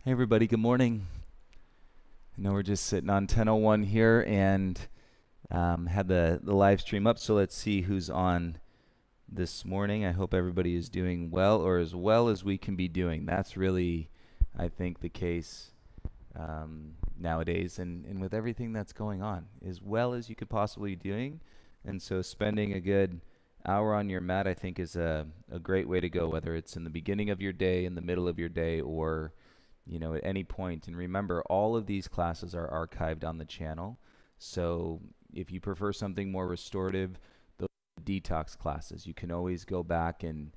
Hey everybody, good morning. I know we're just sitting on 10:01 here and had the live stream up, so let's see who's on this morning. I hope everybody is doing well or as well as we can be doing. That's really, I think, the case nowadays and with everything that's going on, as well as you could possibly be doing. And so spending a good hour on your mat, I think, is a great way to go, whether it's in the beginning of your day, in the middle of your day, or at any point. And remember, all of these classes are archived on the channel. So if you prefer something more restorative, those detox classes, you can always go back and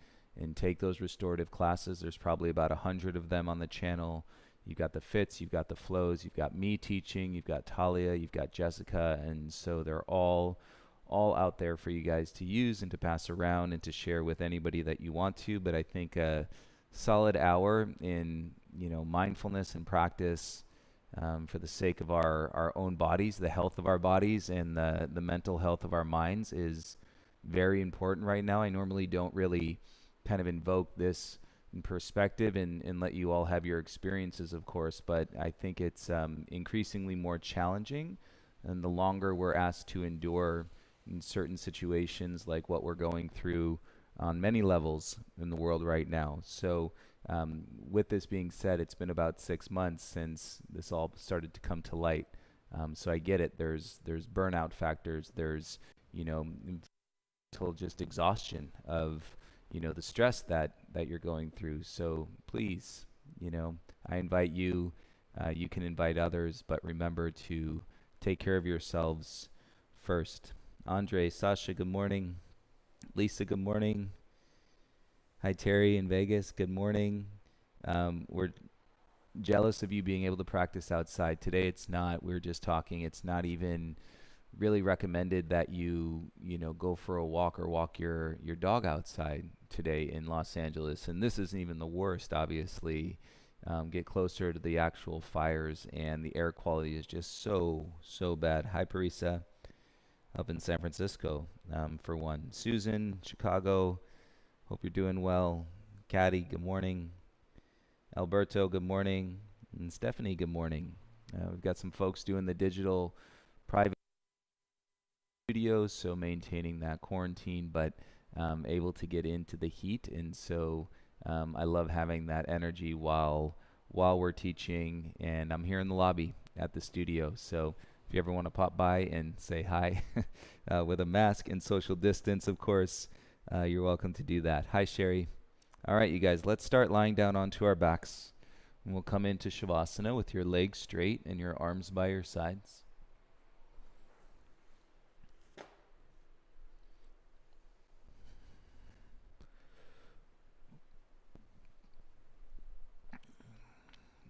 take those restorative classes. There's probably about 100 of them on the channel. You've got the fits, you've got the flows, you've got me teaching, you've got Talia, you've got Jessica, and so they're all out there for you guys to use and to pass around and to share with anybody that you want to. But I think a solid hour in mindfulness and practice for the sake of our own bodies, the health of our bodies, and the mental health of our minds is very important right now. I normally don't really kind of invoke this in perspective and let you all have your experiences, of course, but I think it's increasingly more challenging, and the longer we're asked to endure in certain situations like what we're going through on many levels in the world right now. So with this being said, it's been about 6 months since this all started to come to light. So I get it. There's burnout factors. There's mental just exhaustion of the stress that you're going through. So please, I invite you. You can invite others, but remember to take care of yourselves first. Andre, Sasha, good morning. Lisa, good morning. Hi, Terry in Vegas. Good morning. We're jealous of you being able to practice outside. Today it's not. We were just talking. It's not even really recommended that you go for a walk or walk your dog outside today in Los Angeles. And this isn't even the worst, obviously. Get closer to the actual fires, and the air quality is just so bad. Hi, Parisa, up in San Francisco, for one. Susan, Chicago. Hope you're doing well. Caddy, good morning. Alberto, good morning. And Stephanie, good morning. We've got some folks doing the digital private studios, so maintaining that quarantine, but able to get into the heat. And so I love having that energy while we're teaching. And I'm here in the lobby at the studio. So if you ever want to pop by and say hi with a mask and social distance, of course, you're welcome to do that. Hi, Sherry. All right, you guys, let's start lying down onto our backs. And we'll come into Shavasana with your legs straight and your arms by your sides.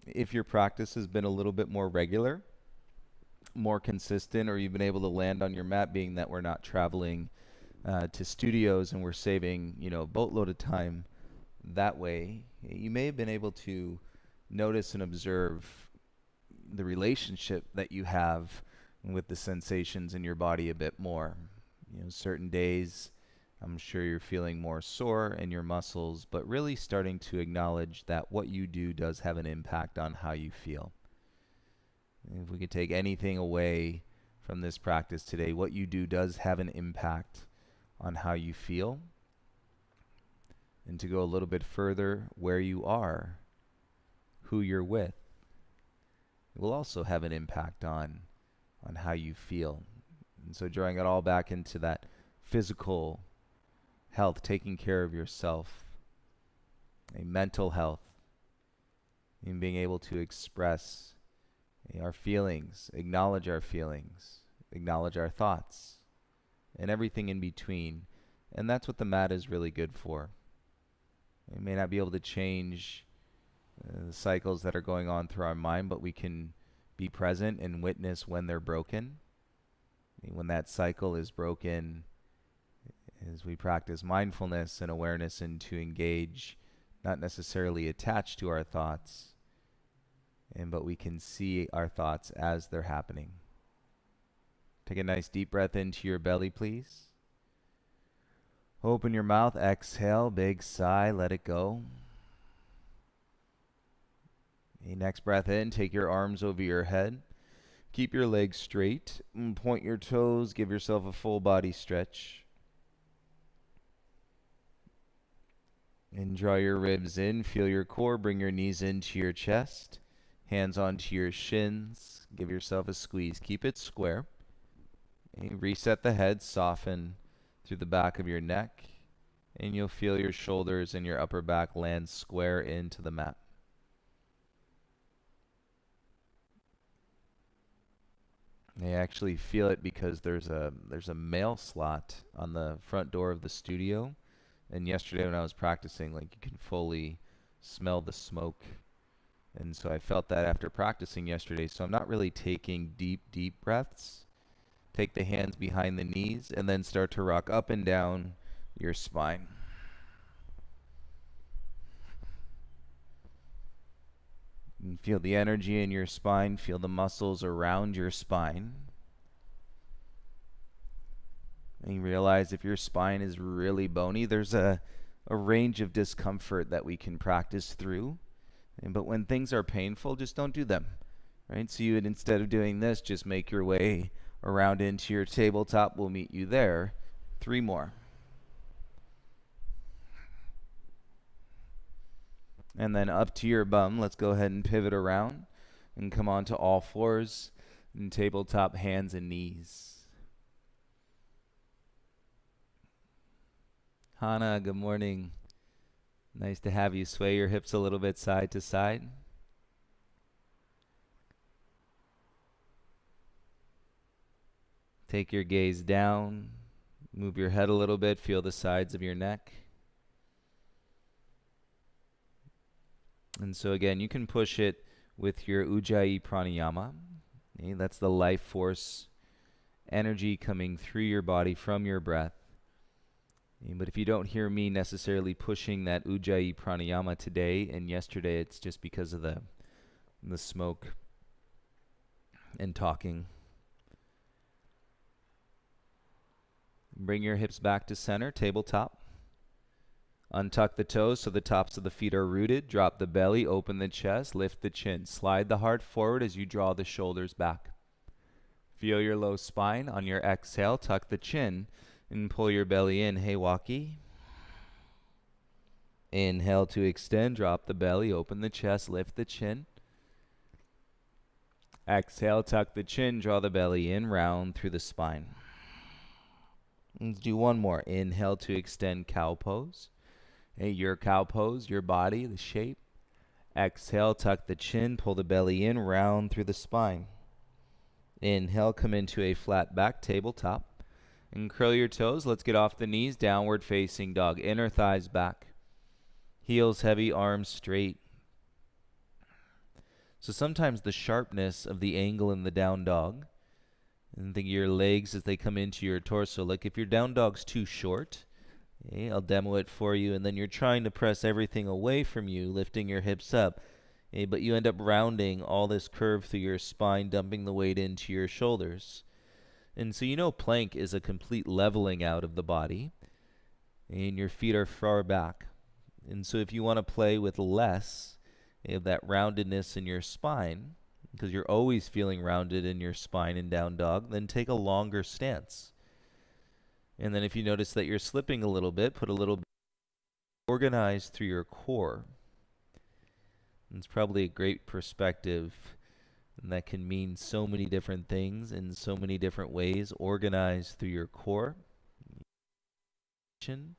If your practice has been a little bit more regular, more consistent, or you've been able to land on your mat, being that we're not traveling to studios and we're saving a boatload of time that way, you may have been able to notice and observe the relationship that you have with the sensations in your body a bit more. Certain days I'm sure you're feeling more sore in your muscles, but really starting to acknowledge that what you do does have an impact on how you feel. If we could take anything away from this practice today, what you do does have an impact on how you feel. And to go a little bit further, where you are, who you're with, it will also have an impact on how you feel. And so drawing it all back into that physical health, taking care of yourself, a mental health, and being able to express our feelings, acknowledge our thoughts, and everything in between. And that's what the mat is really good for. We may not be able to change the cycles that are going on through our mind, but we can be present and witness when they're broken. When that cycle is broken, as we practice mindfulness and awareness, and to engage, not necessarily attached to our thoughts, but we can see our thoughts as they're happening. Take a nice deep breath into your belly, please. Open your mouth, exhale, big sigh, let it go. Okay, next breath in, take your arms over your head. Keep your legs straight. Point your toes. Give yourself a full body stretch. And draw your ribs in. Feel your core. Bring your knees into your chest. Hands onto your shins. Give yourself a squeeze. Keep it square. Okay, reset the head. Soften through the back of your neck. And you'll feel your shoulders and your upper back land square into the mat. I actually feel it because there's a mail slot on the front door of the studio. And yesterday when I was practicing, like, you can fully smell the smoke. And so I felt that after practicing yesterday. So I'm not really taking deep breaths. Take the hands behind the knees and then start to rock up and down your spine. And feel the energy in your spine. Feel the muscles around your spine. And you realize if your spine is really bony, there's a range of discomfort that we can practice through. But when things are painful, just don't do them. Right? So you would, instead of doing this, just make your way around into your tabletop. We'll meet you there. 3 more. And then up to your bum. Let's go ahead and pivot around and come on to all fours and tabletop, hands and knees. Hannah, good morning. Nice to have you. Sway your hips a little bit side to side. Take your gaze down. Move your head a little bit. Feel the sides of your neck. And so again, you can push it with your Ujjayi Pranayama. Okay, that's the life force energy coming through your body from your breath. Okay, but if you don't hear me necessarily pushing that Ujjayi Pranayama today and yesterday, it's just because of the smoke and talking. Bring your hips back to center, tabletop. Untuck the toes so the tops of the feet are rooted. Drop the belly, open the chest, lift the chin. Slide the heart forward as you draw the shoulders back. Feel your low spine. On your exhale, tuck the chin and pull your belly in. Hey, Waki. Inhale to extend. Drop the belly, open the chest, lift the chin. Exhale, tuck the chin, draw the belly in, round through the spine. Let's do one more. Inhale to extend, cow pose. Hey, your cow pose, your body, the shape. Exhale, tuck the chin, pull the belly in, round through the spine. Inhale, come into a flat back tabletop. And curl your toes. Let's get off the knees, downward facing dog. Inner thighs back. Heels heavy, arms straight. So sometimes the sharpness of the angle in the down dog, and think of your legs as they come into your torso. Like if your down dog's too short, okay, I'll demo it for you, and then you're trying to press everything away from you, lifting your hips up, okay, but you end up rounding all this curve through your spine, dumping the weight into your shoulders. And so you know plank is a complete leveling out of the body, and your feet are far back. And so if you want to play with less of that roundedness in your spine, because you're always feeling rounded in your spine in down dog, then take a longer stance. And then if you notice that you're slipping a little bit, put a little bit organized through your core. And it's probably a great perspective, and that can mean so many different things in so many different ways. Organized through your core. And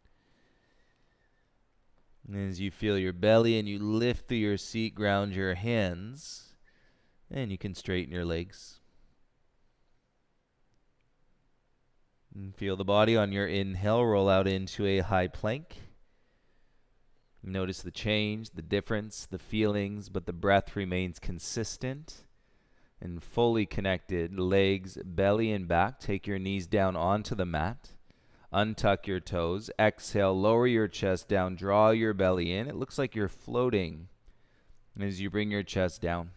as you feel your belly and you lift through your seat, ground your hands. And you can straighten your legs. And feel the body on your inhale, roll out into a high plank. Notice the change, the difference, the feelings, but the breath remains consistent and fully connected. Legs, belly, and back. Take your knees down onto the mat. Untuck your toes. Exhale, lower your chest down, draw your belly in. It looks like you're floating as you bring your chest down.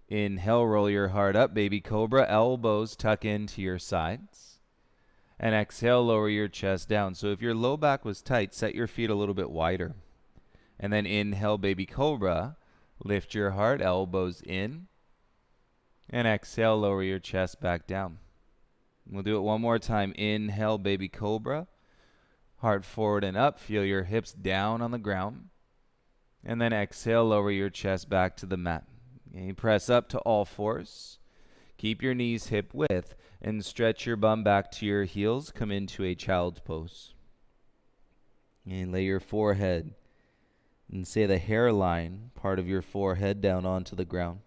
Inhale, roll your heart up, baby cobra, elbows tuck into your sides. And exhale, lower your chest down. So if your low back was tight, set your feet a little bit wider. And then inhale, baby cobra, Lift your heart, elbows in. And exhale, lower your chest back down. We'll do it one more time. Inhale, baby cobra. Heart forward and up. Feel your hips down on the ground. And then exhale, lower your chest back to the mat. And you press up to all fours. Keep your knees hip width and stretch your bum back to your heels. Come into a child's pose. And lay your forehead and say the hairline part of your forehead down onto the ground.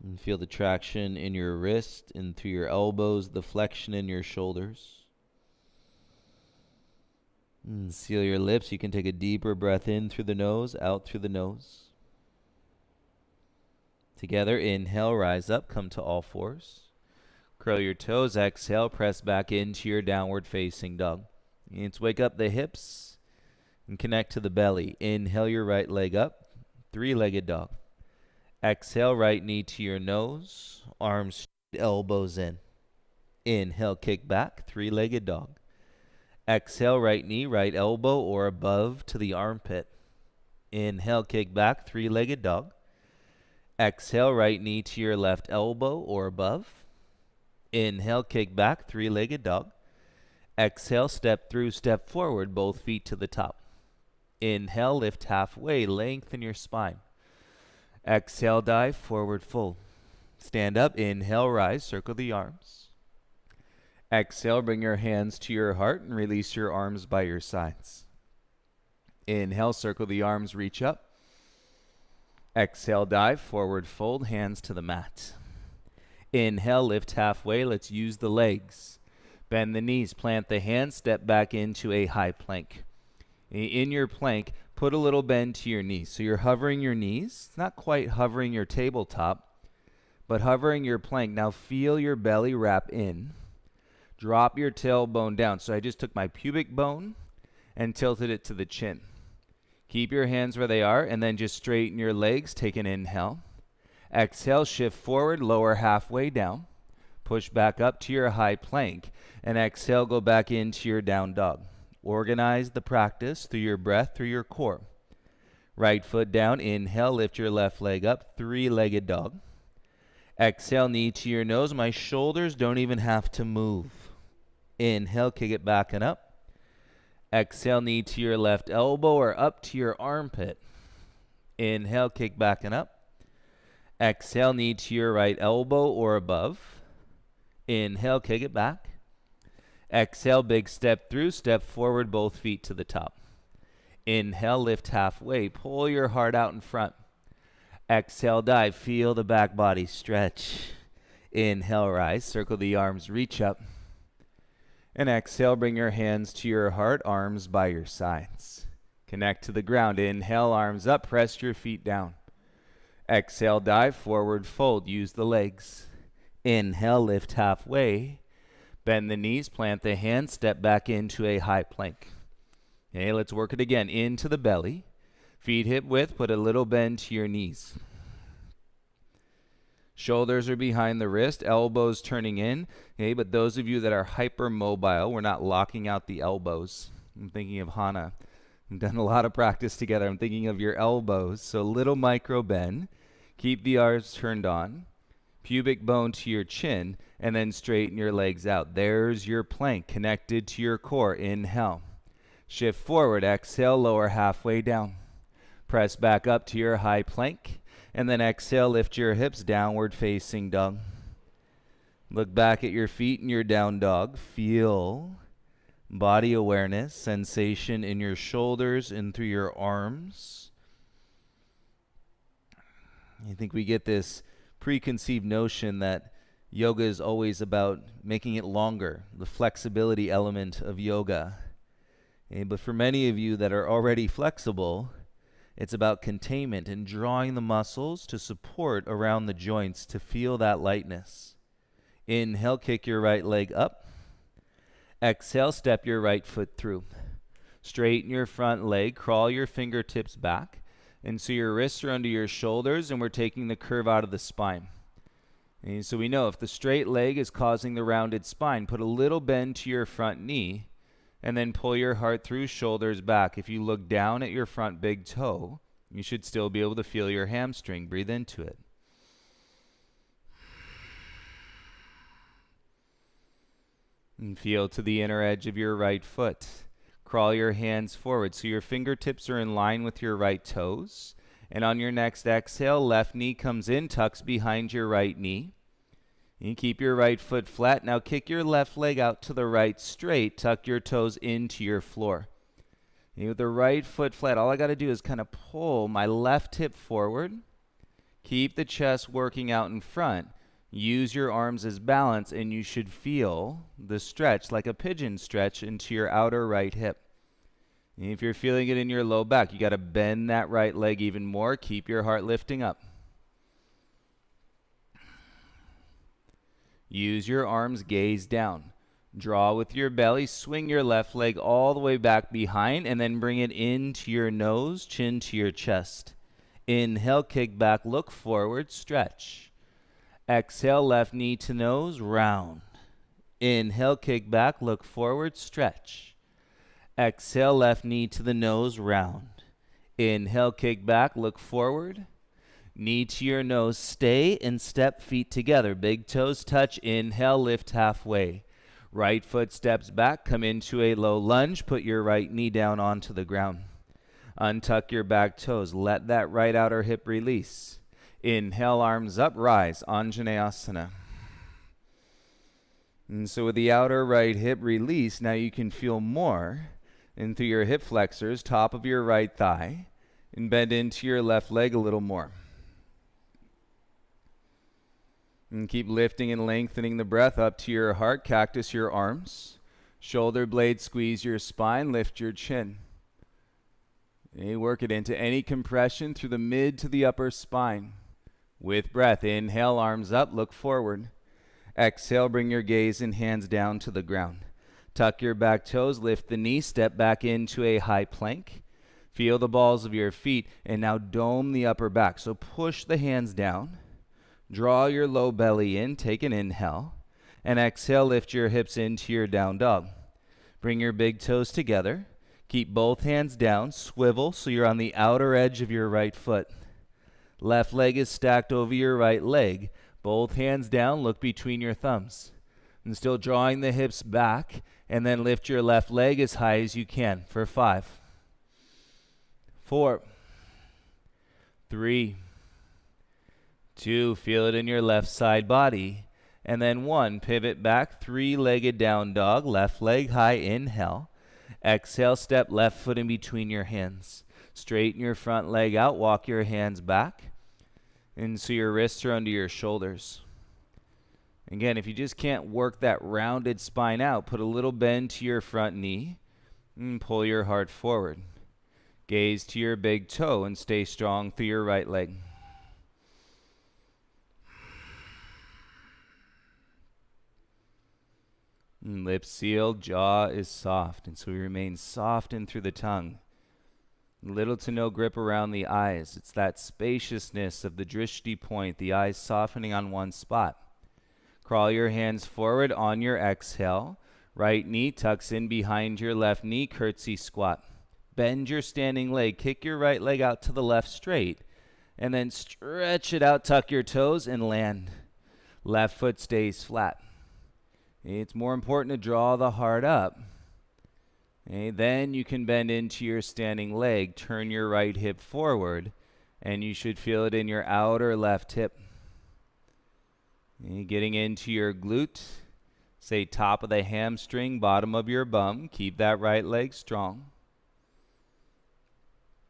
And feel the traction in your wrist and through your elbows, the flexion in your shoulders. And seal your lips. You can take a deeper breath in through the nose, out through the nose. Together, inhale, rise up, come to all fours. Curl your toes, exhale, press back into your downward facing dog. Let's wake up the hips and connect to the belly. Inhale your right leg up, three-legged dog. Exhale, right knee to your nose, arms, elbows in. Inhale, kick back, three-legged dog. Exhale, right knee, right elbow or above to the armpit. Inhale, kick back, three-legged dog. Exhale, right knee to your left elbow or above. Inhale, kick back, three-legged dog. Exhale, step through, step forward, both feet to the top. Inhale, lift halfway, lengthen your spine. Exhale, dive, forward fold. Stand up, inhale, rise, circle the arms. Exhale, bring your hands to your heart and release your arms by your sides. Inhale, circle the arms, reach up. Exhale, dive, forward fold, hands to the mat. Inhale, lift halfway, let's use the legs. Bend the knees, plant the hands, step back into a high plank. In your plank, put a little bend to your knees. So you're hovering your knees, not quite hovering your tabletop, but hovering your plank. Now feel your belly wrap in. Drop your tailbone down. So I just took my pubic bone and tilted it to the chin. Keep your hands where they are and then just straighten your legs. Take an inhale. Exhale, shift forward, lower halfway down. Push back up to your high plank and exhale, go back into your down dog. Organize the practice through your breath, through your core. Right foot down, inhale, lift your left leg up, three-legged dog. Exhale, knee to your nose. My shoulders don't even have to move. Inhale, kick it back and up. Exhale, knee to your left elbow or up to your armpit. Inhale, kick back and up. Exhale, knee to your right elbow or above. Inhale, kick it back. Exhale, big step through, step forward, both feet to the top. Inhale, lift halfway, pull your heart out in front. Exhale, dive, feel the back body stretch. Inhale, rise, circle the arms, reach up. And exhale, bring your hands to your heart, arms by your sides. Connect to the ground. Inhale, arms up, press your feet down. Exhale, dive, forward fold, use the legs. Inhale, lift halfway. Bend the knees, plant the hands, step back into a high plank. Okay, let's work it again. Into the belly. Feet hip width, put a little bend to your knees. Shoulders are behind the wrist, elbows turning in. Okay, but those of you that are hypermobile, we're not locking out the elbows. I'm thinking of Hana. We've done a lot of practice together. I'm thinking of your elbows. So little micro bend. Keep the arms turned on. Pubic bone to your chin, and then straighten your legs out. There's your plank connected to your core. Inhale. Shift forward. Exhale, lower halfway down. Press back up to your high plank, and then exhale, lift your hips, downward facing dog. Look back at your feet in your down dog. Feel body awareness, sensation in your shoulders and through your arms. I think we get this preconceived notion that yoga is always about making it longer, the flexibility element of yoga. But for many of you that are already flexible, it's about containment and drawing the muscles to support around the joints to feel that lightness. Inhale, kick your right leg up. Exhale, step your right foot through. Straighten your front leg, crawl your fingertips back. And so your wrists are under your shoulders, and we're taking the curve out of the spine. And so we know if the straight leg is causing the rounded spine, put a little bend to your front knee, and then pull your heart through, shoulders back. If you look down at your front big toe, You should still be able to feel your hamstring. Breathe into it. And feel to the inner edge of your right foot. Crawl your hands forward so your fingertips are in line with your right toes. And on your next exhale, left knee comes in, tucks behind your right knee. You keep your right foot flat. Now kick your left leg out to the right straight. Tuck your toes into your floor. And with the right foot flat, all I got to do is kind of pull my left hip forward. Keep the chest working out in front. Use your arms as balance, and you should feel the stretch, like a pigeon stretch, into your outer right hip. And if you're feeling it in your low back, you got to bend that right leg even more. Keep your heart lifting up. Use your arms, gaze down. Draw with your belly, swing your left leg all the way back behind, and then bring it into your nose, chin to your chest. Inhale, kick back, look forward, stretch. Exhale, left knee to nose, round. Inhale, kick back, look forward, stretch. Exhale, left knee to the nose, round. Inhale, kick back, look forward. Knee to your nose, stay and step feet together. Big toes touch, inhale, lift halfway. Right foot steps back, come into a low lunge, put your right knee down onto the ground. Untuck your back toes, let that right outer hip release. Inhale, arms up, rise, Anjaneyasana. And so with the outer right hip release, now you can feel more into your hip flexors, top of your right thigh, and bend into your left leg a little more. And keep lifting and lengthening the breath up to your heart. Cactus your arms. Shoulder blades squeeze your spine. Lift your chin. And you work it into any compression through the mid to the upper spine. With breath, inhale, arms up, look forward. Exhale, bring your gaze and hands down to the ground. Tuck your back toes, lift the knee, step back into a high plank. Feel the balls of your feet, and now dome the upper back. So push the hands down. Draw your low belly in, take an inhale, and exhale, lift your hips into your down dog. Bring your big toes together. Keep both hands down, swivel so you're on the outer edge of your right foot. Left leg is stacked over your right leg. Both hands down, look between your thumbs. And still drawing the hips back, and then lift your left leg as high as you can for 5, 4, 3, 2, feel it in your left side body. And then 1, pivot back, 3-legged down dog, left leg high, inhale. Exhale, step left foot in between your hands. Straighten your front leg out, walk your hands back. And so your wrists are under your shoulders. Again, if you just can't work that rounded spine out, put a little bend to your front knee and pull your heart forward. Gaze to your big toe and stay strong through your right leg. Lips sealed, jaw is soft, and so we remain soft in through the tongue. Little to no grip around the eyes. It's that spaciousness of the drishti point, the eyes softening on one spot. Crawl your hands forward on your exhale. Right knee tucks in behind your left knee, curtsy squat. Bend your standing leg, kick your right leg out to the left straight, and then stretch it out, tuck your toes, and land. Left foot stays flat. It's more important to draw the heart up. Okay, then you can bend into your standing leg, turn your right hip forward, and you should feel it in your outer left hip. Okay, getting into your glute, say top of the hamstring, bottom of your bum. Keep that right leg strong.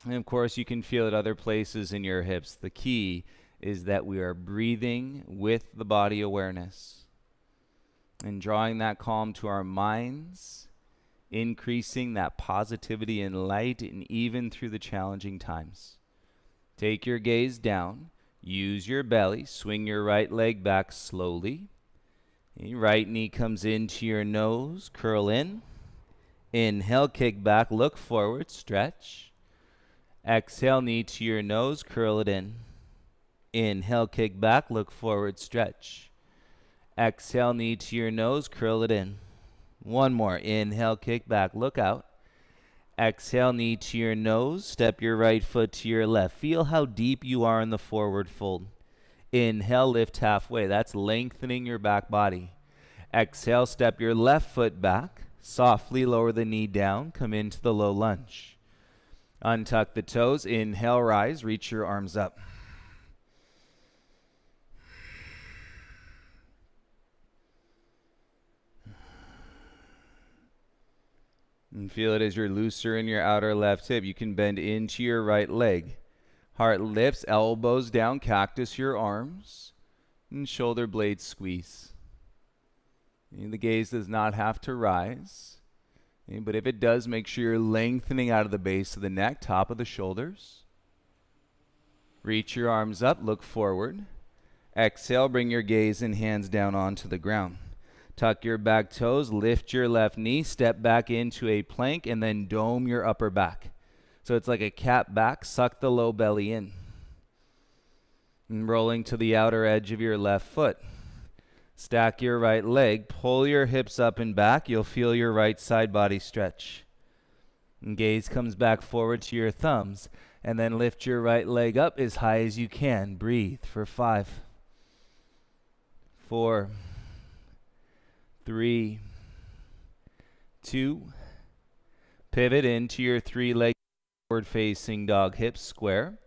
And of course, you can feel it other places in your hips. The key is that we are breathing with the body awareness and drawing that calm to our minds, increasing that positivity and light, and even through the challenging times. Take your gaze down, use your belly, swing your right leg back slowly. Your right knee comes into your nose, curl in. Inhale, kick back, look forward, stretch. Exhale, knee to your nose, curl it in. Inhale, kick back, look forward, stretch. Exhale, knee to your nose, curl it in. One more. Inhale, kick back, look out. Exhale, knee to your nose. Step your right foot to your left. Feel how deep you are in the forward fold. Inhale, lift halfway. That's lengthening your back body. Exhale, step your left foot back. Softly lower the knee down. Come into the low lunge. Untuck the toes. Inhale, rise. Reach your arms up. And feel it as you're looser in your outer left hip. You can bend into your right leg. Heart lifts, elbows down, cactus your arms, and shoulder blades squeeze. And the gaze does not have to rise. But if it does, make sure you're lengthening out of the base of the neck, top of the shoulders. Reach your arms up, look forward. Exhale, bring your gaze and hands down onto the ground. Tuck your back toes, lift your left knee, step back into a plank, and then dome your upper back. So it's like a cat back, suck the low belly in. And rolling to the outer edge of your left foot. Stack your right leg, pull your hips up and back. You'll feel your right side body stretch. And gaze comes back forward to your thumbs. And then lift your right leg up as high as you can. Breathe for 5, 4, 3, 2, pivot into your 3-leg forward facing dog, hips square.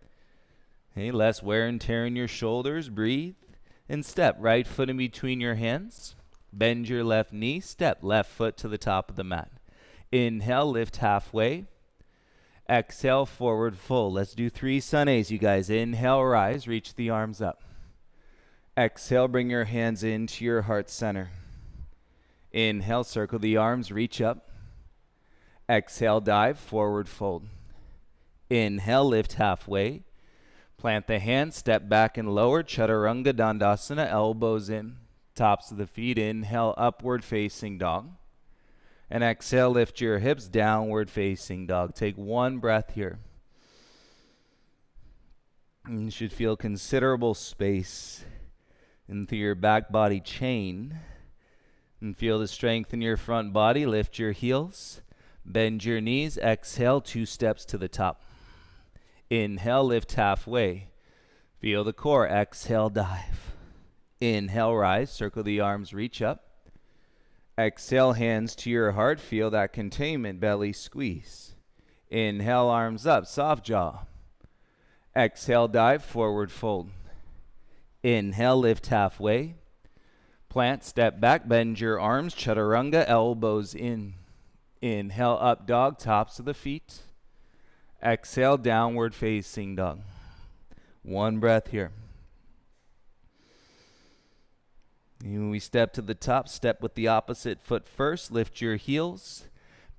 Okay, less wear and tear in your shoulders. Breathe and step. Right foot in between your hands. Bend your left knee. Step left foot to the top of the mat. Inhale, lift halfway. Exhale, forward fold. Let's do 3 sun A's, you guys. Inhale, rise. Reach the arms up. Exhale, bring your hands into your heart center. Inhale, circle the arms, reach up. Exhale, dive, forward fold. Inhale, lift halfway. Plant the hands, step back and lower. Chaturanga Dandasana, elbows in, tops of the feet. Inhale, upward facing dog. And exhale, lift your hips, downward facing dog. Take 1 breath here. And you should feel considerable space into your back body chain. And feel the strength in your front body. Lift your heels. Bend your knees. Exhale, 2 steps to the top. Inhale, lift halfway. Feel the core. Exhale, dive. Inhale, rise. Circle the arms, reach up. Exhale, hands to your heart. Feel that containment, belly squeeze. Inhale, arms up, soft jaw. Exhale, dive, forward fold. Inhale, lift halfway. Plant, step back, bend your arms, chaturanga, elbows in. Inhale, up dog, tops of the feet. Exhale, downward facing dog. 1 breath here. And when we step to the top, step with the opposite foot first. Lift your heels,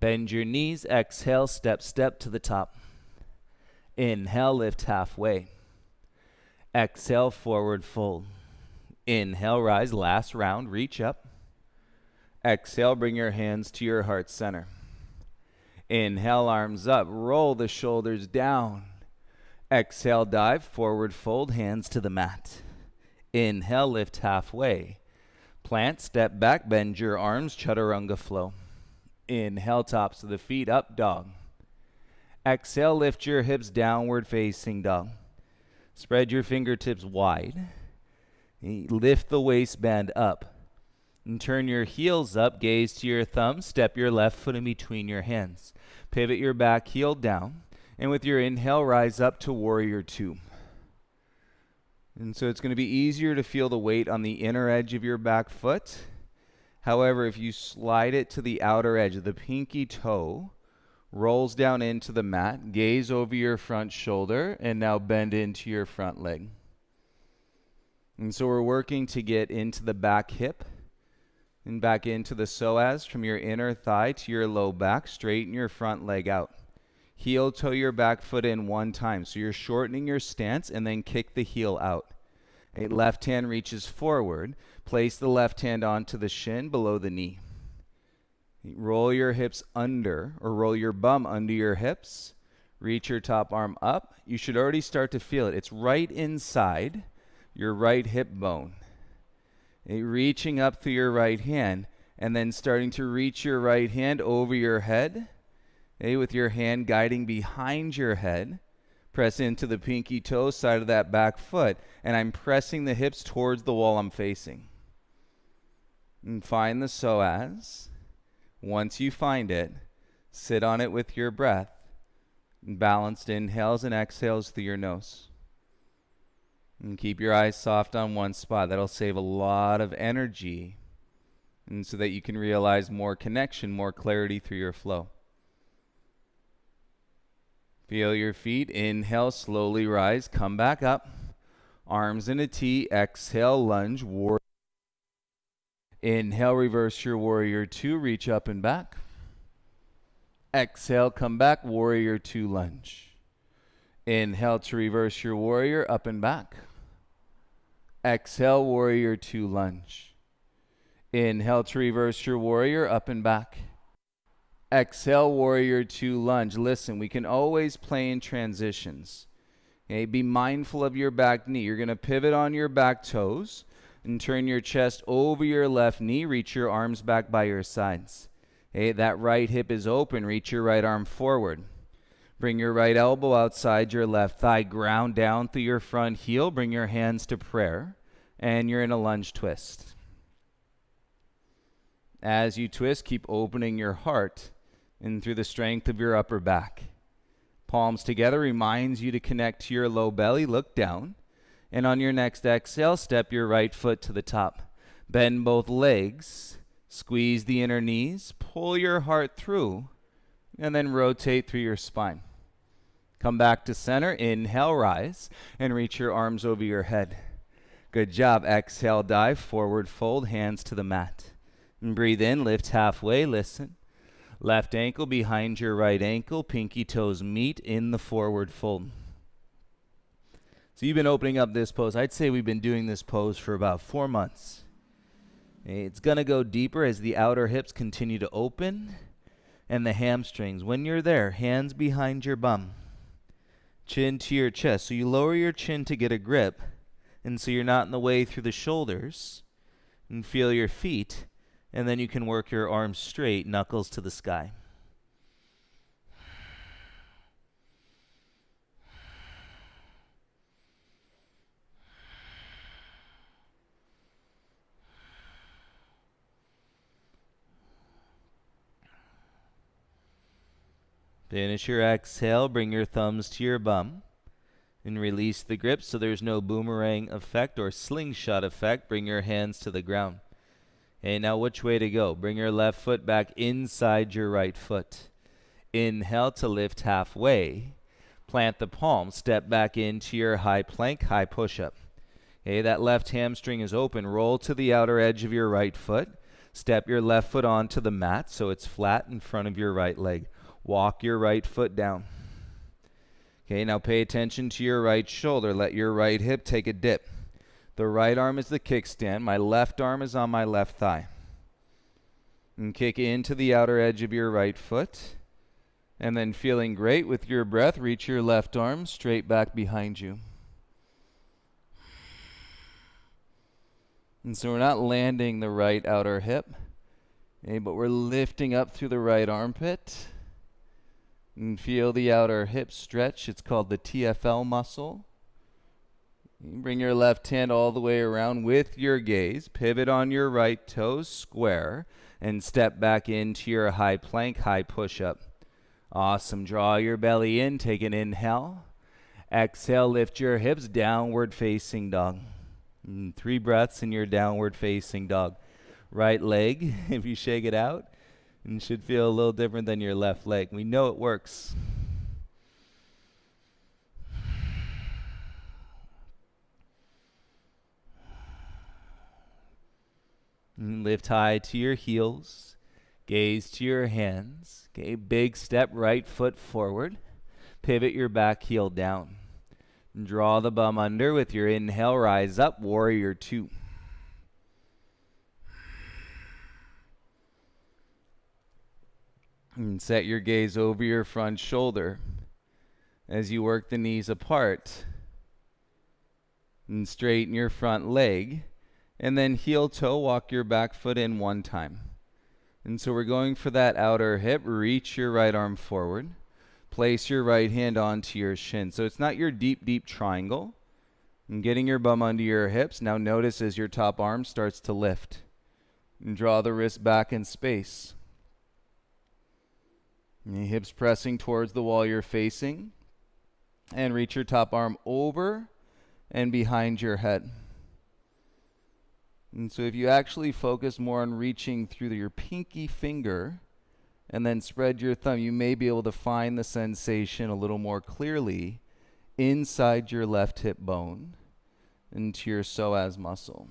bend your knees. Exhale, step to the top. Inhale, lift halfway. Exhale, forward fold. Inhale, rise, last round, reach up. Exhale, bring your hands to your heart center. Inhale, arms up, roll the shoulders down. Exhale, dive, forward fold, hands to the mat. Inhale, lift halfway. Plant, step back, bend your arms, chaturanga flow. Inhale, tops of the feet, up dog. Exhale, lift your hips, downward facing dog. Spread your fingertips wide. Lift the waistband up. And turn your heels up, gaze to your thumbs, step your left foot in between your hands. Pivot your back heel down. And with your inhale, rise up to warrior 2. And so it's going to be easier to feel the weight on the inner edge of your back foot. However, if you slide it to the outer edge, the pinky toe rolls down into the mat, gaze over your front shoulder, and now bend into your front leg. And so we're working to get into the back hip and back into the psoas from your inner thigh to your low back. Straighten your front leg out. Heel toe your back foot in 1 time. So you're shortening your stance and then kick the heel out. A left hand reaches forward. Place the left hand onto the shin below the knee. Roll your hips under, or roll your bum under your hips. Reach your top arm up. You should already start to feel it. It's right inside your right hip bone. Reaching up through your right hand, and then starting to reach your right hand over your head Okay, with your hand guiding behind your head, press into the pinky toe side of that back foot, and I'm pressing the hips towards the wall I'm facing. And find the psoas. Once you find it, sit on it with your breath. Balanced inhales and exhales through your nose. And keep your eyes soft on one spot. That'll save a lot of energy, and so that you can realize more connection, more clarity through your flow. Feel your feet. Inhale, slowly rise, come back up. Arms in a T, exhale, lunge, warrior. Inhale, reverse your warrior two, reach up and back. Exhale, come back, warrior two, lunge. Inhale to reverse your warrior, up and back. Exhale, warrior two, lunge. Inhale to reverse your warrior, up and back. Exhale, warrior two, lunge. Listen, we can always play in transitions. Okay, be mindful of your back knee. You're going to pivot on your back toes and turn your chest over your left knee. Reach your arms back by your sides. Okay, that right hip is open. Reach your right arm forward. Bring your right elbow outside your left thigh. Ground down through your front heel. Bring your hands to prayer. And you're in a lunge twist. As you twist, keep opening your heart in through the strength of your upper back. Palms together reminds you to connect to your low belly. Look down. And on your next exhale, step your right foot to the top. Bend both legs. Squeeze the inner knees. Pull your heart through. And then rotate through your spine. Come back to center. Inhale, rise. And reach your arms over your head. Good job. Exhale, dive. Forward fold. Hands to the mat. And breathe in. Lift halfway. Listen. Left ankle behind your right ankle. Pinky toes meet in the forward fold. So you've been opening up this pose. I'd say we've been doing this pose for about 4 months. It's going to go deeper as the outer hips continue to open and the hamstrings. When you're there, hands behind your bum. Chin to your chest. So you lower your chin to get a grip, and so you're not in the way through the shoulders. And feel your feet, and then you can work your arms straight, knuckles to the sky. Finish your exhale, bring your thumbs to your bum, and release the grip so there's no boomerang effect or slingshot effect. Bring your hands to the ground. Okay, now which way to go? Bring your left foot back inside your right foot. Inhale to lift halfway. Plant the palm, step back into your high plank, high push-up. Okay, that left hamstring is open. Roll to the outer edge of your right foot. Step your left foot onto the mat so it's flat in front of your right leg. Walk your right foot down. Okay, now pay attention to your right shoulder. Let your right hip take a dip. The right arm is the kickstand. My left arm is on my left thigh. And kick into the outer edge of your right foot. And then feeling great with your breath, reach your left arm straight back behind you. And so we're not landing the right outer hip, okay, but we're lifting up through the right armpit. And feel the outer hip stretch. It's called the TFL muscle. You bring your left hand all the way around with your gaze. Pivot on your right toes, square, and step back into your high plank, high push-up. Awesome. Draw your belly in. Take an inhale. Exhale, lift your hips, downward facing dog. 3 breaths in your downward facing dog. Right leg, if you shake it out, and should feel a little different than your left leg. We know it works. And lift high to your heels. Gaze to your hands. Okay, big step, right foot forward. Pivot your back heel down. Draw the bum under with your inhale. Rise up, warrior two. And set your gaze over your front shoulder as you work the knees apart. And straighten your front leg. And then heel toe, walk your back foot in one time. And so we're going for that outer hip. Reach your right arm forward. Place your right hand onto your shin. So it's not your deep, deep triangle. And getting your bum under your hips. Now notice as your top arm starts to lift. And draw the wrist back in space. And your hips pressing towards the wall you're facing. And reach your top arm over and behind your head. And so if you actually focus more on reaching through your pinky finger and then spread your thumb, you may be able to find the sensation a little more clearly inside your left hip bone into your psoas muscle.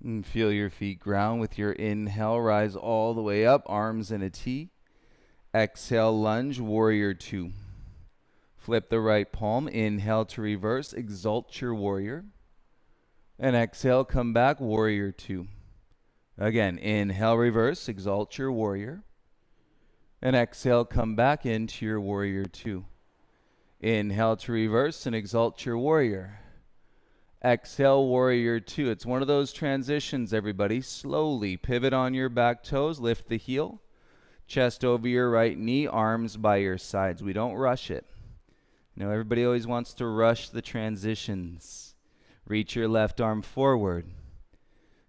And feel your feet ground with your inhale. Rise all the way up, arms in a T. Exhale, lunge, warrior two. Flip the right palm. Inhale to reverse. Exalt your warrior. And exhale, come back, warrior two. Again, inhale, reverse. Exalt your warrior. And exhale, come back into your warrior two. Inhale to reverse and exalt your warrior. Exhale, warrior two. It's one of those transitions, everybody. Slowly pivot on your back toes, lift the heel, chest over your right knee, arms by your sides. We don't rush it. You know, everybody always wants to rush the transitions. Reach your left arm forward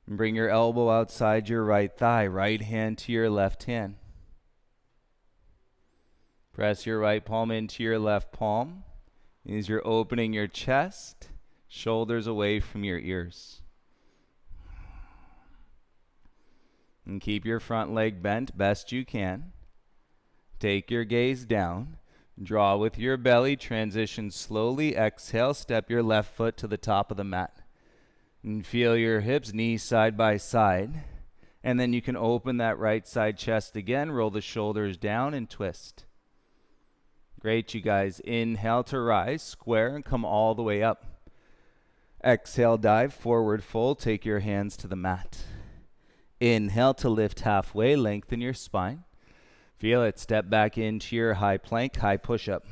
and bring your elbow outside your right thigh, right hand to your left hand. Press your right palm into your left palm as you're opening your chest. Shoulders away from your ears. And keep your front leg bent best you can. Take your gaze down. Draw with your belly. Transition slowly. Exhale. Step your left foot to the top of the mat. And feel your hips, knees side by side. And then you can open that right side chest again. Roll the shoulders down and twist. Great, you guys. Inhale to rise. Square and come all the way up. Exhale, dive, forward fold, take your hands to the mat. Inhale to lift halfway, lengthen your spine. Feel it, step back into your high plank, high push-up.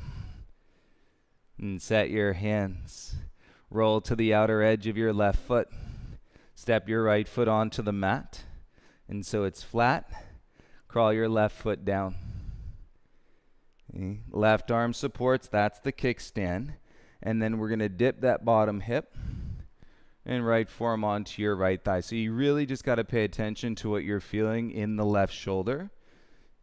And set your hands. Roll to the outer edge of your left foot. Step your right foot onto the mat. And so it's flat. Crawl your left foot down. Okay. Left arm supports, that's the kickstand. And then we're going to dip that bottom hip and right forearm onto your right thigh. So you really just got to pay attention to what you're feeling in the left shoulder.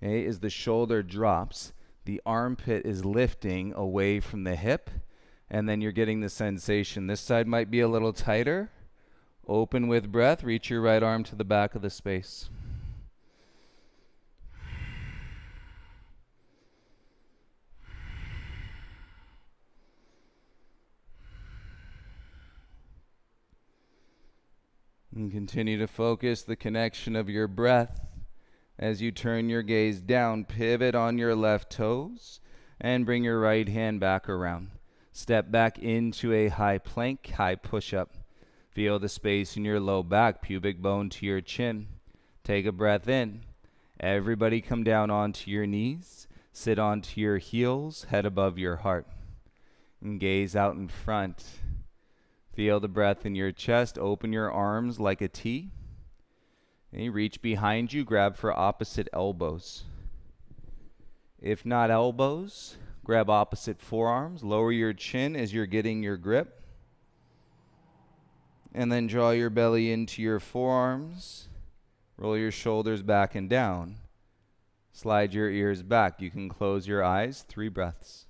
Okay, as the shoulder drops, the armpit is lifting away from the hip, and then you're getting the sensation. This side might be a little tighter. Open with breath. Reach your right arm to the back of the space. And continue to focus the connection of your breath as you turn your gaze down. Pivot on your left toes and bring your right hand back around. Step back into a high plank, high push-up. Feel the space in your low back, pubic bone to your chin. Take a breath in. Everybody come down onto your knees. Sit onto your heels, head above your heart. And gaze out in front. Feel the breath in your chest. Open your arms like a T. And reach behind you. Grab for opposite elbows. If not elbows, grab opposite forearms. Lower your chin as you're getting your grip. And then draw your belly into your forearms. Roll your shoulders back and down. Slide your ears back. You can close your eyes. 3 breaths.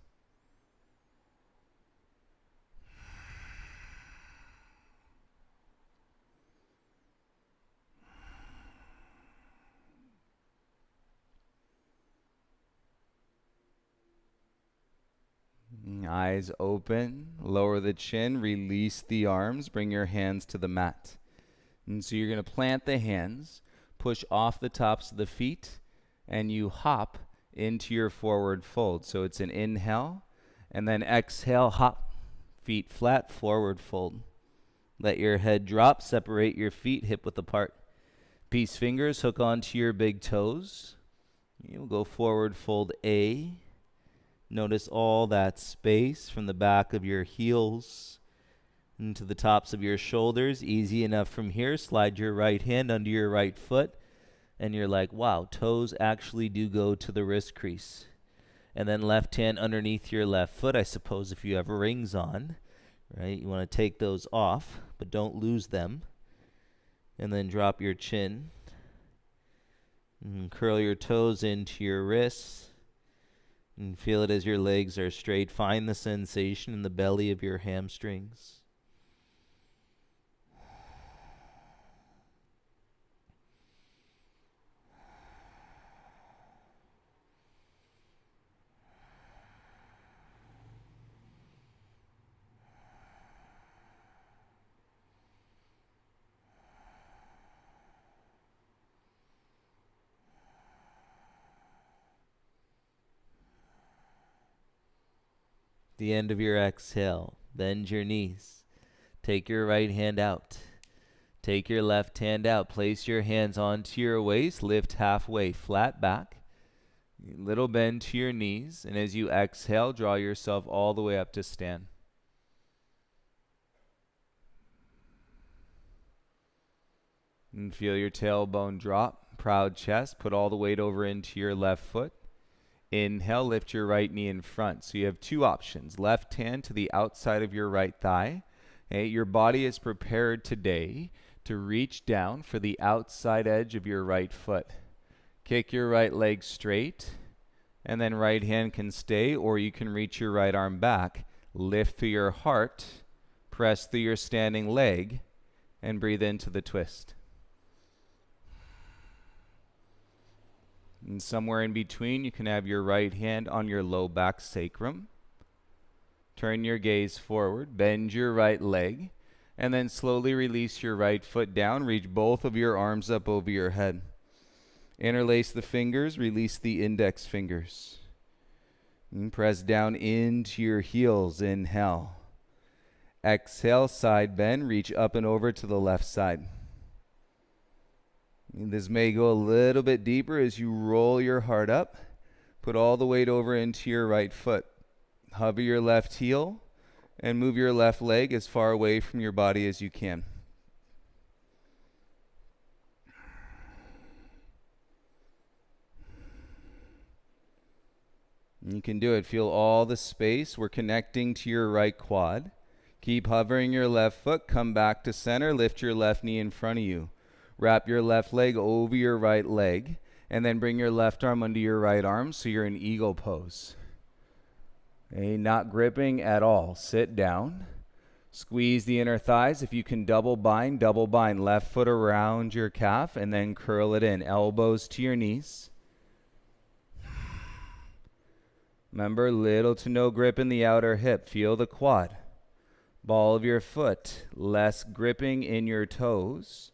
Eyes open, lower the chin, release the arms, bring your hands to the mat. And so you're going to plant the hands, push off the tops of the feet, and you hop into your forward fold. So it's an inhale, and then exhale, hop, feet flat, forward fold. Let your head drop. Separate your feet hip width apart. Peace fingers hook onto your big toes. You'll go forward fold A. Notice all that space from the back of your heels into the tops of your shoulders. Easy enough from here. Slide your right hand under your right foot. And you're like, wow, toes actually do go to the wrist crease. And then left hand underneath your left foot. I suppose if you have rings on, right, you want to take those off, but don't lose them. And then drop your chin. And curl your toes into your wrists. And feel it as your legs are straight. Find the sensation in the belly of your hamstrings. The end of your exhale, bend your knees. Take your right hand out. Take your left hand out. Place your hands onto your waist. Lift halfway, flat back. Little bend to your knees. And as you exhale, draw yourself all the way up to stand. And feel your tailbone drop. Proud chest. Put all the weight over into your left foot. Inhale, lift your right knee in front. So you have two options. Left hand to the outside of your right thigh. Okay, your body is prepared today to reach down for the outside edge of your right foot. Kick your right leg straight, and then right hand can stay, or you can reach your right arm back. Lift through your heart, press through your standing leg, and breathe into the twist. And somewhere in between, you can have your right hand on your low back sacrum. Turn your gaze forward, bend your right leg, and then slowly release your right foot down. Reach both of your arms up over your head. Interlace the fingers, release the index fingers. And press down into your heels, inhale. Exhale, side bend, reach up and over to the left side. This may go a little bit deeper as you roll your heart up. Put all the weight over into your right foot. Hover your left heel and move your left leg as far away from your body as you can. You can do it. Feel all the space. We're connecting to your right quad. Keep hovering your left foot. Come back to center. Lift your left knee in front of you. Wrap your left leg over your right leg, and then bring your left arm under your right arm so you're in eagle pose. Okay, not gripping at all. Sit down. Squeeze the inner thighs. If you can double bind, double bind. Left foot around your calf, and then curl it in. Elbows to your knees. Remember, little to no grip in the outer hip. Feel the quad. Ball of your foot. Less gripping in your toes.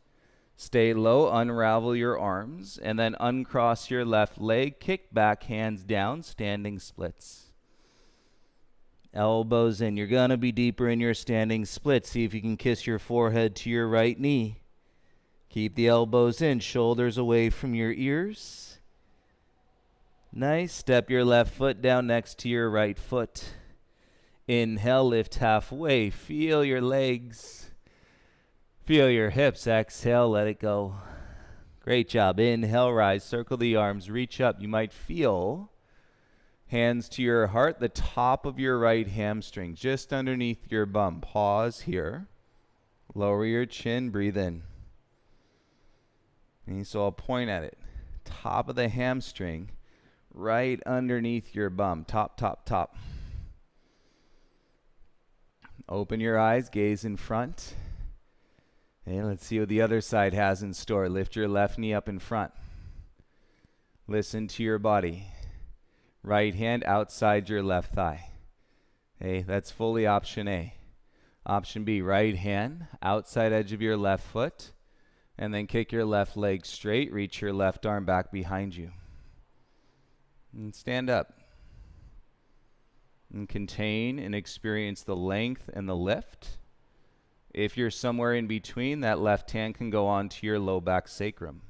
Stay low, unravel your arms, and then uncross your left leg. Kick back, hands down, standing splits. Elbows in. You're going to be deeper in your standing split. See if you can kiss your forehead to your right knee. Keep the elbows in, shoulders away from your ears. Nice. Step your left foot down next to your right foot. Inhale, lift halfway. Feel your legs. Feel your hips. Exhale, let it go. Great job. Inhale, rise. Circle the arms. Reach up. You might feel hands to your heart, the top of your right hamstring, just underneath your bum. Pause here. Lower your chin. Breathe in. And so I'll point at it. Top of the hamstring, right underneath your bum. Top, top, top. Open your eyes. Gaze in front. And let's see what the other side has in store. Lift your left knee up in front. Listen to your body. Right hand outside your left thigh. Hey, that's fully option A. Option B, right hand outside edge of your left foot. And then kick your left leg straight. Reach your left arm back behind you. And stand up. And contain and experience the length and the lift If you're somewhere in between, that left hand can go onto your low back sacrum.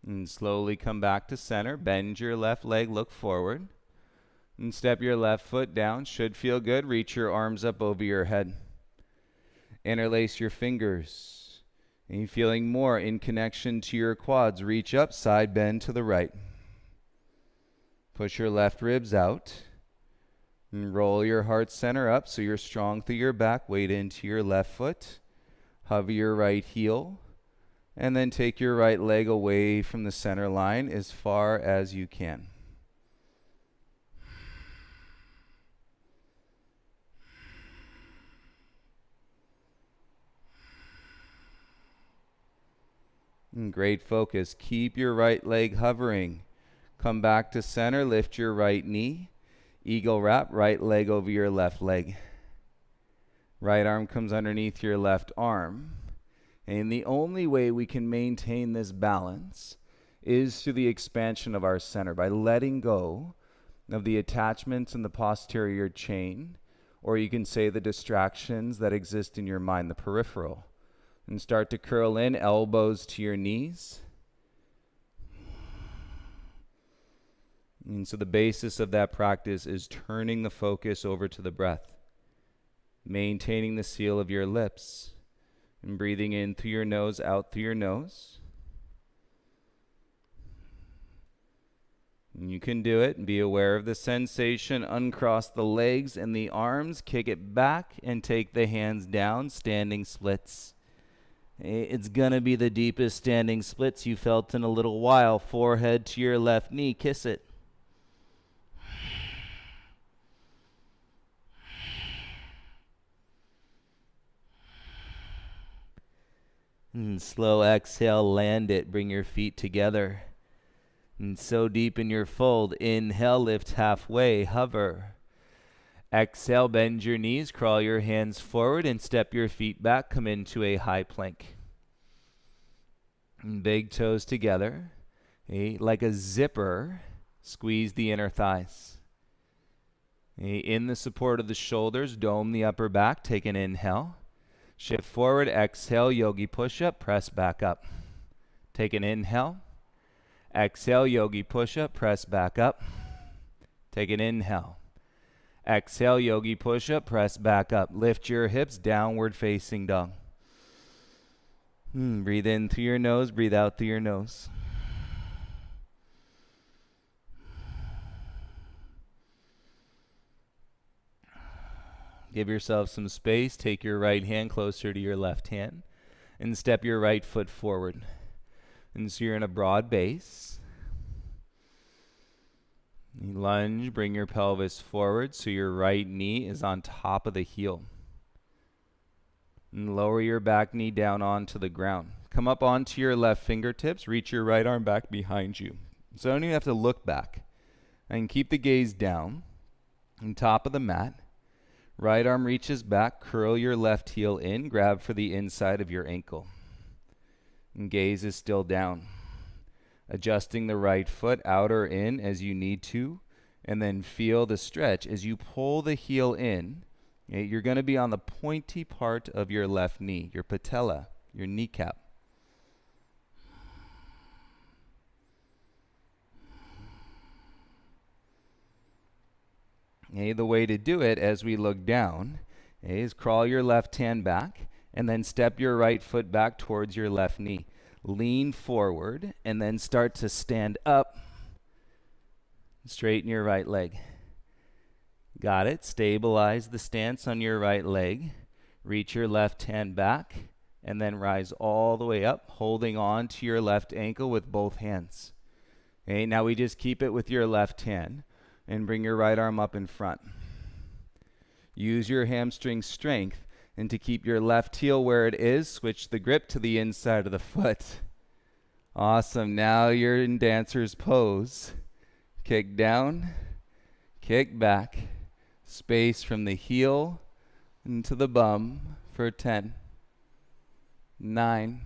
And slowly come back to center. Bend your left leg, look forward. And step your left foot down. Should feel good. Reach your arms up over your head. Interlace your fingers. And you're feeling more in connection to your quads. Reach up, side bend to the right. Push your left ribs out. And roll your heart center up so you're strong through your back. Weight into your left foot. Hover your right heel. And then take your right leg away from the center line as far as you can. And great focus. Keep your right leg hovering. Come back to center. Lift your right knee. Eagle wrap. Right leg over your left leg. Right arm comes underneath your left arm. And the only way we can maintain this balance is through the expansion of our center, by letting go of the attachments in the posterior chain, or you can say the distractions that exist in your mind, the peripheral. And start to curl in, elbows to your knees. And so the basis of that practice is turning the focus over to the breath, maintaining the seal of your lips. And breathing in through your nose, out through your nose. And you can do it and be aware of the sensation. Uncross the legs and the arms. Kick it back and take the hands down. Standing splits. It's going to be the deepest standing splits you felt in a little while. Forehead to your left knee. Kiss it. And slow exhale, land it. Bring your feet together. And so deep in your fold. Inhale, lift halfway, hover. Exhale, bend your knees, crawl your hands forward and step your feet back. Come into a high plank. And big toes together. Like a zipper, squeeze the inner thighs. In the support of the shoulders, dome the upper back. Take an inhale. Shift forward, exhale, yogi push-up, press back up. Take an inhale. Exhale, yogi push-up, press back up. Take an inhale. Exhale, yogi push-up, press back up. Lift your hips, downward facing dog. Breathe in through your nose, breathe out through your nose. Give yourself some space. Take your right hand closer to your left hand and step your right foot forward. And so you're in a broad base. You lunge, bring your pelvis forward so your right knee is on top of the heel. And lower your back knee down onto the ground. Come up onto your left fingertips. Reach your right arm back behind you. So I don't even have to look back. And keep the gaze down on top of the mat. Right arm reaches back, curl your left heel in, grab for the inside of your ankle. And gaze is still down. Adjusting the right foot out or in as you need to, and then feel the stretch. As you pull the heel in, you're going to be on the pointy part of your left knee, your patella, your kneecap. The way to do it as we look down is crawl your left hand back and then step your right foot back towards your left knee. Lean forward and then start to stand up. Straighten your right leg. Got it? Stabilize the stance on your right leg. Reach your left hand back and then rise all the way up, holding on to your left ankle with both hands. Okay, now we just keep it with your left hand. And bring your right arm up in front. Use your hamstring strength, and to keep your left heel where it is, switch the grip to the inside of the foot. Awesome. Now you're in dancer's pose. Kick down, kick back. Space from the heel into the bum for 10, 9,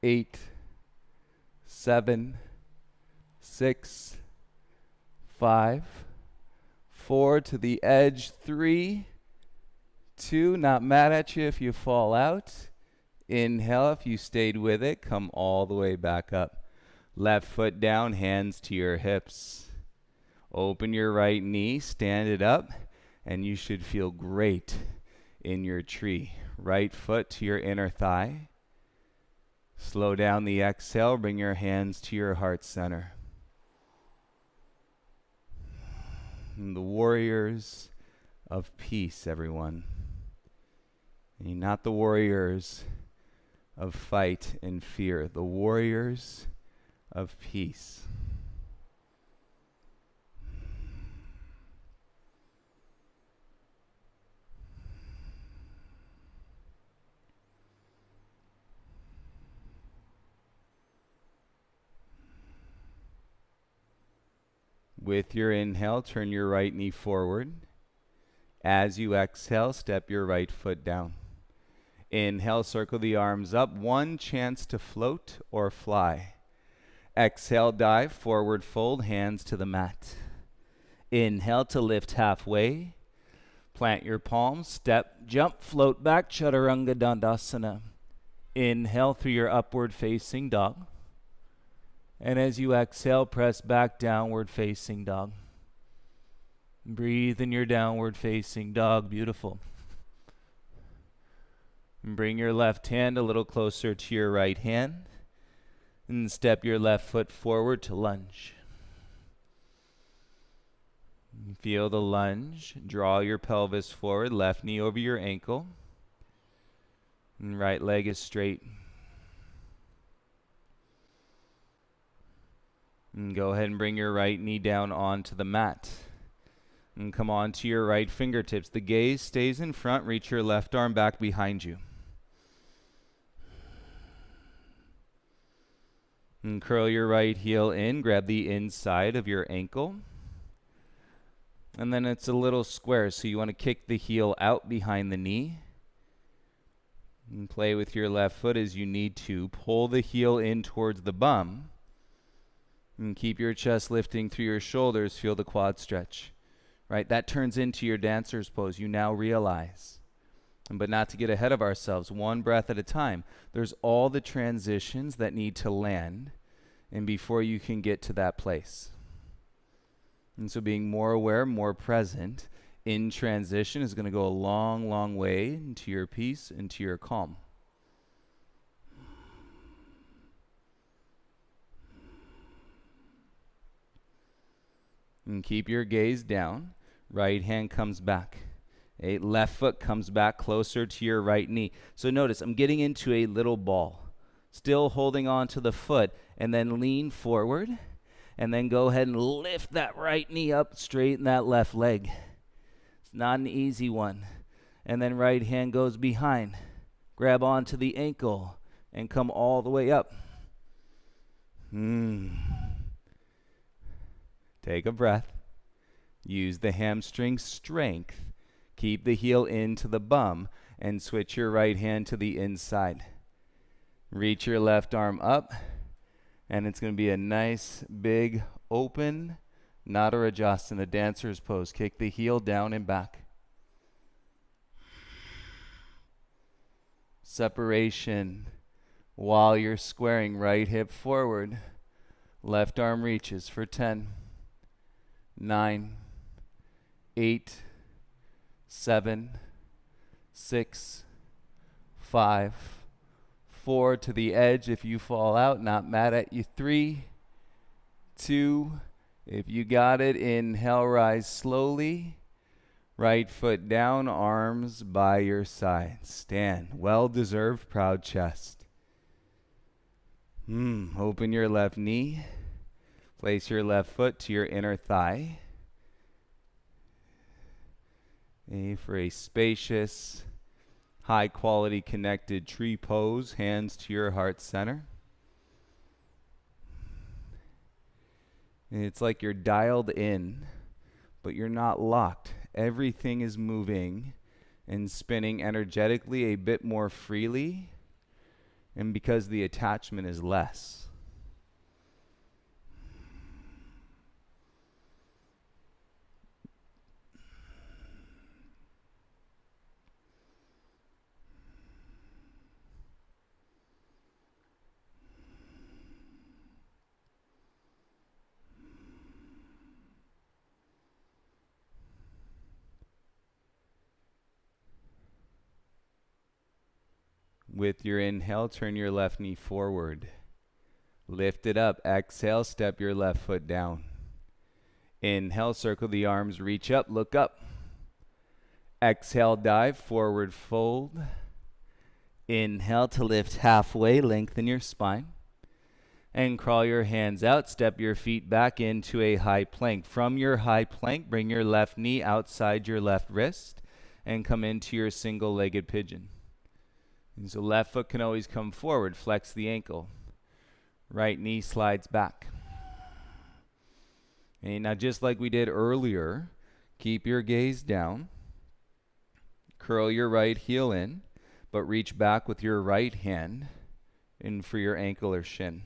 8, 7, 6, 5, 4 to the edge, 3, 2, not mad at you if you fall out. Inhale, if you stayed with it, come all the way back up. Left foot down, hands to your hips. Open your right knee, stand it up, and you should feel great in your tree. Right foot to your inner thigh. Slow down the exhale, bring your hands to your heart center. And the warriors of peace, everyone. And not the warriors of fight and fear, the warriors of peace. With your inhale, turn your right knee forward. As you exhale, step your right foot down. Inhale, circle the arms up. One chance to float or fly. Exhale, dive, forward fold, hands to the mat. Inhale to lift halfway. Plant your palms, step, jump, float back, Chaturanga Dandasana. Inhale through your upward facing dog. And as you exhale, press back, downward facing dog. Breathe in your downward facing dog. Beautiful. And bring your left hand a little closer to your right hand. And step your left foot forward to lunge. Feel the lunge. Draw your pelvis forward, left knee over your ankle. And right leg is straight. And go ahead and bring your right knee down onto the mat. And come on to your right fingertips. The gaze stays in front. Reach your left arm back behind you. And curl your right heel in. Grab the inside of your ankle. And then it's a little square, so you want to kick the heel out behind the knee. And play with your left foot as you need to. Pull the heel in towards the bum. And keep your chest lifting through your shoulders. Feel the quad stretch. Right? That turns into your dancer's pose. You now realize. But not to get ahead of ourselves. One breath at a time. There's all the transitions that need to land. And before you can get to that place. And so being more aware, more present in transition is going to go a long, long way into your peace, into your calm. And keep your gaze down. Right hand comes back. Left foot comes back closer to your right knee. So notice I'm getting into a little ball. Still holding on to the foot. And then lean forward. And then go ahead and lift that right knee up, straighten that left leg. It's not an easy one. And then right hand goes behind. Grab onto the ankle and come all the way up. Take a breath. Use the hamstring strength. Keep the heel into the bum and switch your right hand to the inside. Reach your left arm up. And it's going to be a nice, big, open Nadarajasana, dancer's pose. Kick the heel down and back. Separation while you're squaring. Right hip forward. Left arm reaches for 10, 9, 8, 7, 6, 5, 4 to the edge if you fall out, not mad at you. 3, 2, if you got it, inhale, rise slowly. Right foot down, arms by your side. Stand. Well-deserved, proud chest. Open your left knee. Place your left foot to your inner thigh. For a spacious, high-quality connected tree pose, hands to your heart center. And it's like you're dialed in, but you're not locked. Everything is moving and spinning energetically a bit more freely, and because the attachment is less. With your inhale, turn your left knee forward. Lift it up. Exhale, step your left foot down. Inhale, circle the arms, reach up, look up. Exhale, dive, forward fold. Inhale to lift halfway, lengthen your spine. And crawl your hands out, step your feet back into a high plank. From your high plank, bring your left knee outside your left wrist and come into your single-legged pigeon. And so left foot can always come forward, flex the ankle. Right knee slides back. And now just like we did earlier, keep your gaze down. Curl your right heel in, but reach back with your right hand in for your ankle or shin.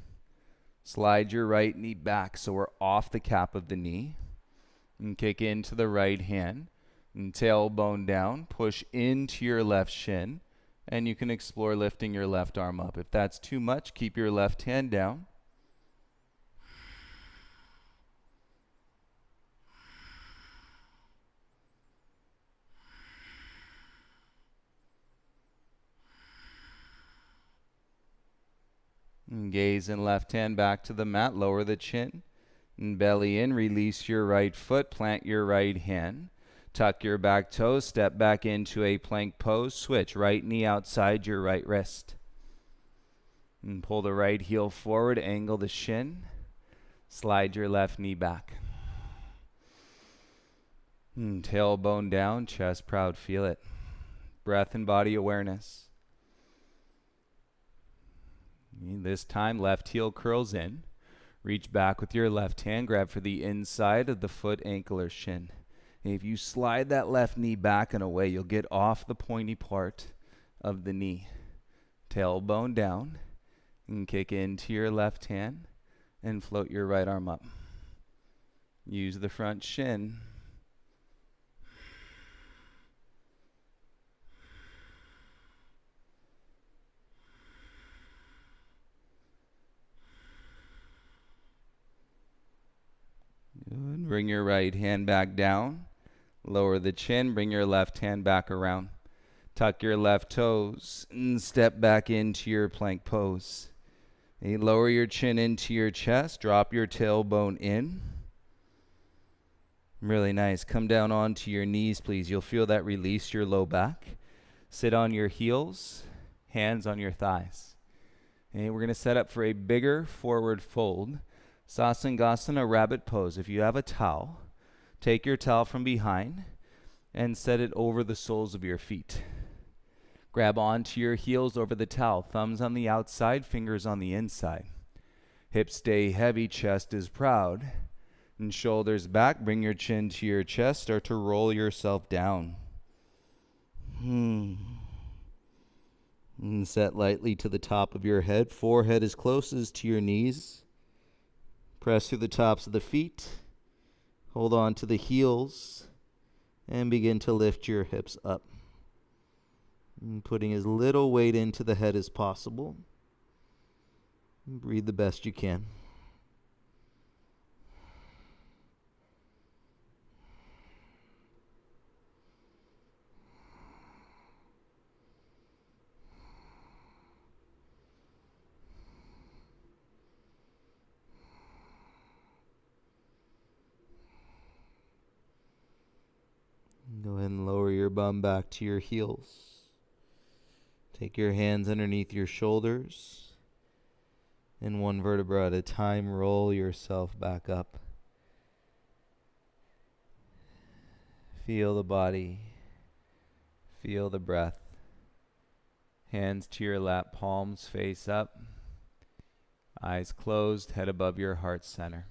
Slide your right knee back so we're off the cap of the knee. And kick into the right hand. And tailbone down. Push into your left shin. And you can explore lifting your left arm up. If that's too much, keep your left hand down. And gaze and left hand back to the mat, lower the chin. And belly in, release your right foot, plant your right hand. Tuck your back toes, step back into a plank pose, switch. Right knee outside your right wrist. And pull the right heel forward, angle the shin. Slide your left knee back. And tailbone down, chest proud, feel it. Breath and body awareness. This time, left heel curls in. Reach back with your left hand. Grab for the inside of the foot, ankle, or shin. And if you slide that left knee back and away, you'll get off the pointy part of the knee. Tailbone down. And kick into your left hand and float your right arm up. Use the front shin. Good. Bring your right hand back down. Lower the chin. Bring your left hand back around. Tuck your left toes and step back into your plank pose. And you lower your chin into your chest. Drop your tailbone in. Really nice. Come down onto your knees, please. You'll feel that release your low back. Sit on your heels. Hands on your thighs. And we're going to set up for a bigger forward fold. Sasangasana, rabbit pose. If you have a towel, take your towel from behind and set it over the soles of your feet. Grab onto your heels over the towel. Thumbs on the outside, fingers on the inside. Hips stay heavy, chest is proud. And shoulders back, bring your chin to your chest. Start to roll yourself down. And set lightly to the top of your head. Forehead is closest to your knees. Press through the tops of the feet. Hold on to the heels. And begin to lift your hips up. And putting as little weight into the head as possible. And breathe the best you can. Go ahead and lower your bum back to your heels. Take your hands underneath your shoulders. And one vertebra at a time, roll yourself back up. Feel the body. Feel the breath. Hands to your lap, palms face up. Eyes closed, head above your heart center.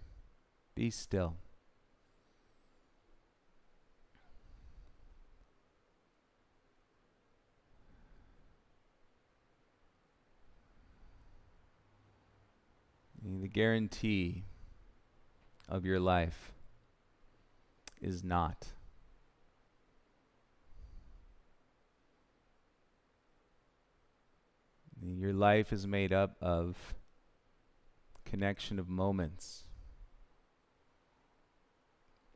Be still. The guarantee of your life is not. Your life is made up of connection of moments,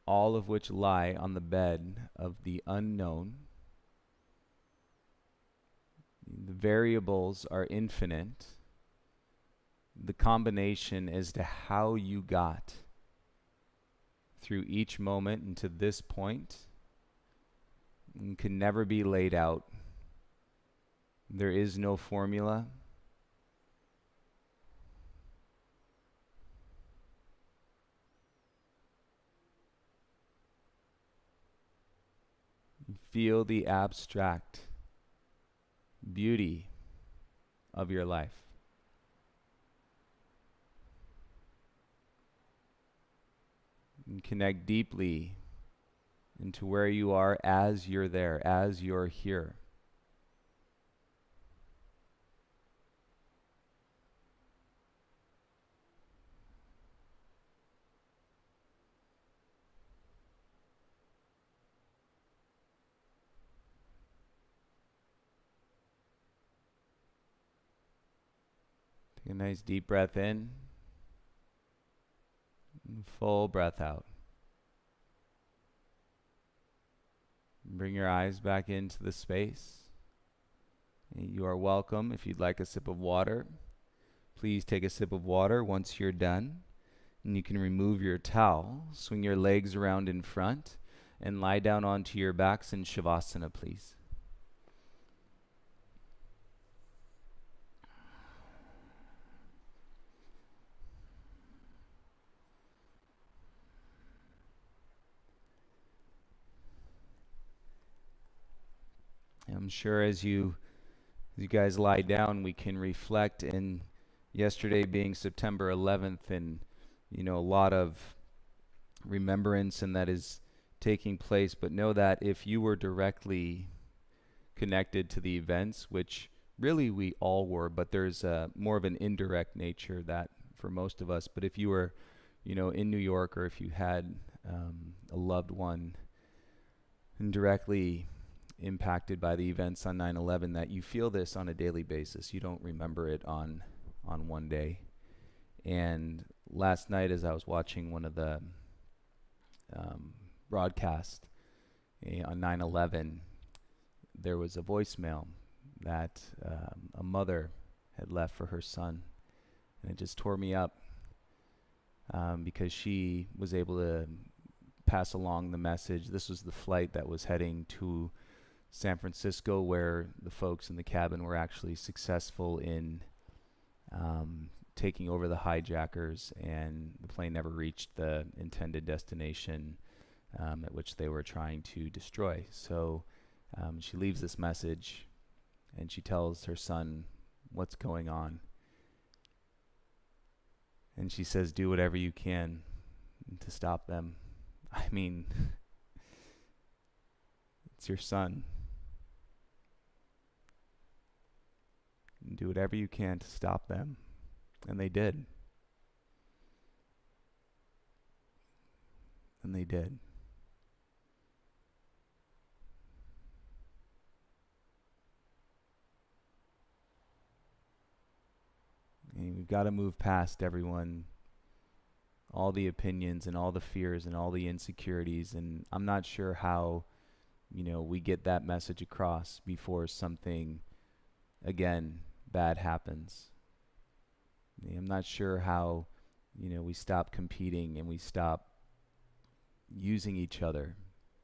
all of which lie on the bed of the unknown, The variables are infinite. The combination as to how you got through each moment and to this point can never be laid out. There is no formula. You feel the abstract beauty of your life. And connect deeply into where you are as you're there, as you're here. Take a nice deep breath in, and full breath out. Bring your eyes back into the space. You are welcome. If you'd like a sip of water, please take a sip of water once you're done. And you can remove your towel, swing your legs around in front, and lie down onto your backs in Shavasana, please. I'm sure as you guys lie down, we can reflect in yesterday being September 11th, and a lot of remembrance and that is taking place. But know that if you were directly connected to the events, which really we all were, but there's more of an indirect nature that for most of us. But if you were, in New York, or if you had a loved one indirectly impacted by the events on 9/11, that you feel this on a daily basis. You don't remember it on one day. And last night, as I was watching one of the broadcasts on 9/11, there was a voicemail that a mother had left for her son, and it just tore me up because she was able to pass along the message. This was the flight that was heading to San Francisco, where the folks in the cabin were actually successful in taking over the hijackers, and the plane never reached the intended destination at which they were trying to destroy. So she leaves this message, and she tells her son what's going on. And she says, do whatever you can to stop them. I mean, it's your son. Do whatever you can to stop them. And they did. And they did. And we've got to move past everyone, all the opinions and all the fears and all the insecurities. And I'm not sure how, we get that message across before something, again, bad happens. I'm not sure how, we stop competing and we stop using each other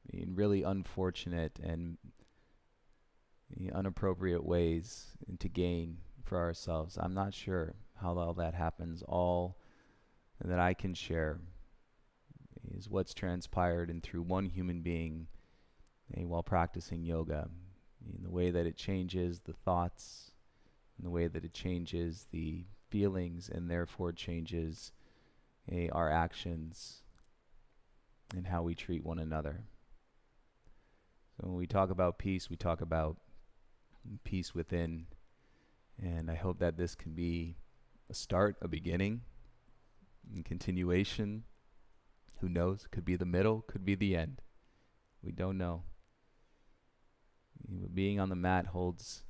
in really unfortunate and inappropriate ways and to gain for ourselves. I'm not sure how all that happens. All that I can share is what's transpired and through one human being while practicing yoga, in the way that it changes the thoughts, in the way that it changes the feelings, and therefore changes our actions and how we treat one another. So when we talk about peace, we talk about peace within, and I hope that this can be a start, a beginning, and continuation. Who knows? Could be the middle, could be the end. We don't know. Being on the mat holds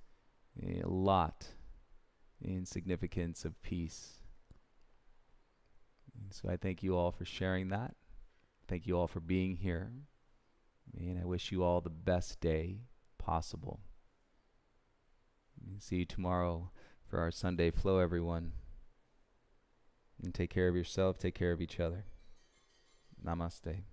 a lot in significance of peace. And so I thank you all for sharing that. Thank you all for being here. And I wish you all the best day possible. See you tomorrow for our Sunday flow, everyone. And take care of yourself, take care of each other. Namaste.